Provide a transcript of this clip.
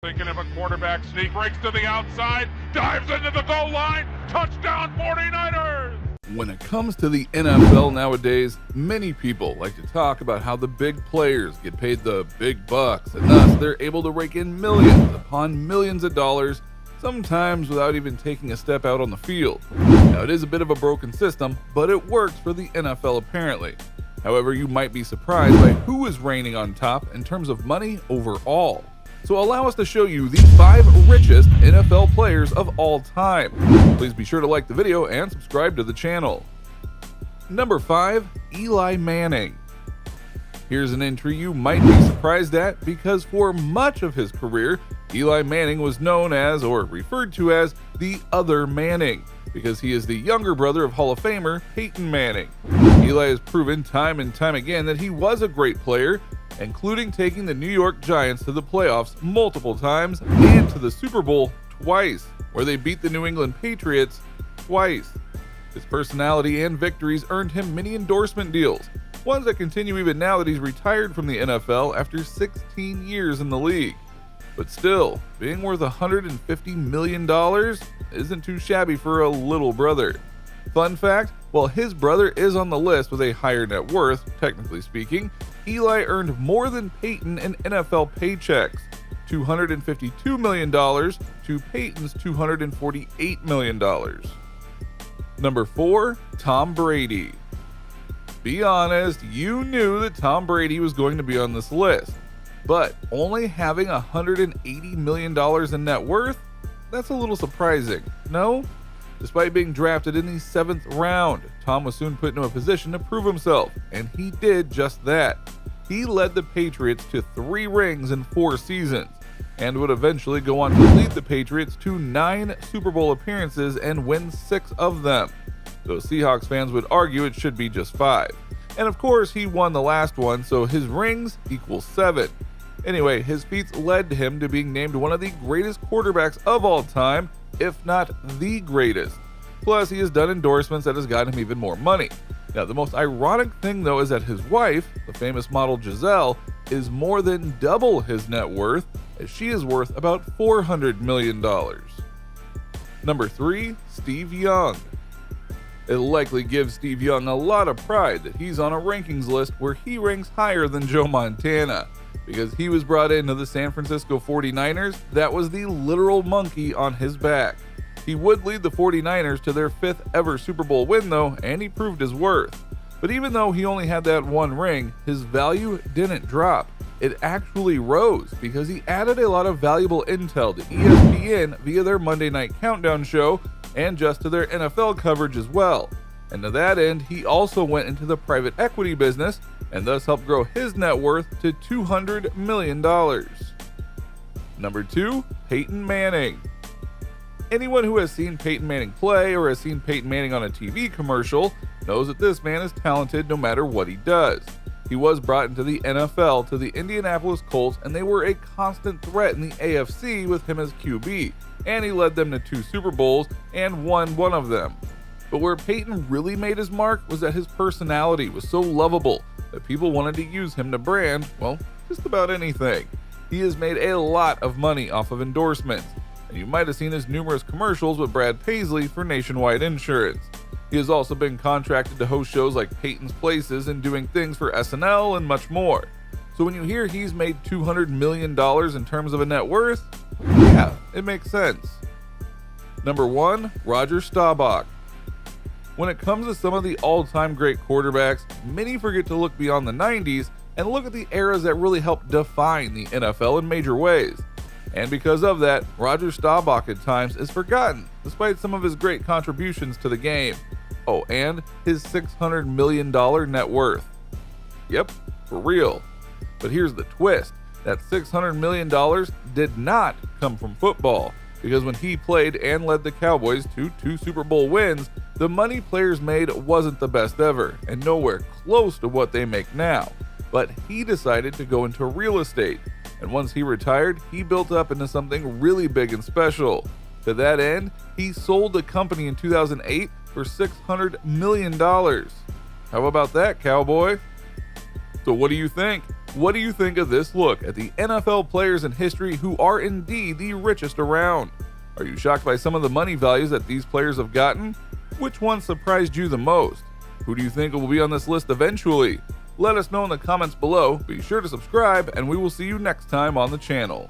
Thinking of a quarterback sneak, breaks to the outside, dives into the goal line, touchdown 49ers! When it comes to the NFL nowadays, many people like to talk about how the big players get paid the big bucks, and thus they're able to rake in millions upon millions of dollars, sometimes without even taking a step out on the field. Now, it is a bit of a broken system, but it works for the NFL apparently. However, you might be surprised by who is reigning on top in terms of money overall. So allow us to show you the 5 richest NFL players of all time. Please be sure to like the video and subscribe to the channel. Number 5, Eli Manning. Here's an entry you might be surprised at because for much of his career, Eli Manning was known as, or referred to as, the other Manning, because he is the younger brother of Hall of Famer Peyton Manning. Eli has proven time and time again that he was a great player, including taking the New York Giants to the playoffs multiple times and to the Super Bowl twice, where they beat the New England Patriots twice. His personality and victories earned him many endorsement deals, ones that continue even now that he's retired from the NFL after 16 years in the league. But still, being worth $150 million isn't too shabby for a little brother. Fun fact, while his brother is on the list with a higher net worth, technically speaking, Eli earned more than Peyton in NFL paychecks, $252 million to Peyton's $248 million. Number 4, Tom Brady. Be honest, you knew that Tom Brady was going to be on this list, but only having $180 million in net worth? That's a little surprising, no? Despite being drafted in the 7th round, Tom was soon put into a position to prove himself, and he did just that. He led the Patriots to 3 rings in 4 seasons, and would eventually go on to lead the Patriots to 9 Super Bowl appearances and win 6 of them. Though Seahawks fans would argue it should be just 5. And of course, he won the last one, so his rings equals 7. Anyway, his feats led him to being named one of the greatest quarterbacks of all time, if not the greatest. Plus, he has done endorsements that has gotten him even more money. Now, the most ironic thing though is that his wife, the famous model Giselle, is more than double his net worth, as she is worth about $400 million. Number 3, Steve Young. It likely gives Steve Young a lot of pride that he's on a rankings list where he ranks higher than Joe Montana, because he was brought into the San Francisco 49ers that was the literal monkey on his back. He would lead the 49ers to their 5th ever Super Bowl win though, and he proved his worth. But even though he only had that 1 ring, his value didn't drop. It actually rose because he added a lot of valuable intel to ESPN via their Monday Night Countdown show and just to their NFL coverage as well. And to that end, he also went into the private equity business and thus helped grow his net worth to $200 million. Number 2, Peyton Manning. Anyone who has seen Peyton Manning play or has seen Peyton Manning on a TV commercial knows that this man is talented no matter what he does. He was brought into the NFL to the Indianapolis Colts, and they were a constant threat in the AFC with him as QB, and he led them to 2 Super Bowls and won one of them. But where Peyton really made his mark was that his personality was so lovable that people wanted to use him to brand, well, just about anything. He has made a lot of money off of endorsements, and you might have seen his numerous commercials with Brad Paisley for Nationwide Insurance. He has also been contracted to host shows like Peyton's Places and doing things for SNL and much more. So when you hear he's made $200 million in terms of a net worth, yeah, it makes sense. Number 1, Roger Staubach. When it comes to some of the all-time great quarterbacks, many forget to look beyond the 90s and look at the eras that really helped define the NFL in major ways. And because of that, Roger Staubach at times is forgotten, despite some of his great contributions to the game. Oh, and his $600 million net worth. Yep, for real. But here's the twist. That $600 million did not come from football, because when he played and led the Cowboys to 2 Super Bowl wins, the money players made wasn't the best ever, and nowhere close to what they make now. But he decided to go into real estate, and once he retired, he built up into something really big and special. To that end, he sold the company in 2008 for $600 million. How about that, cowboy? So what do you think? What do you think of this look at the NFL players in history who are indeed the richest around? Are you shocked by some of the money values that these players have gotten? Which one surprised you the most? Who do you think will be on this list eventually? Let us know in the comments below. Be sure to subscribe, and we will see you next time on the channel.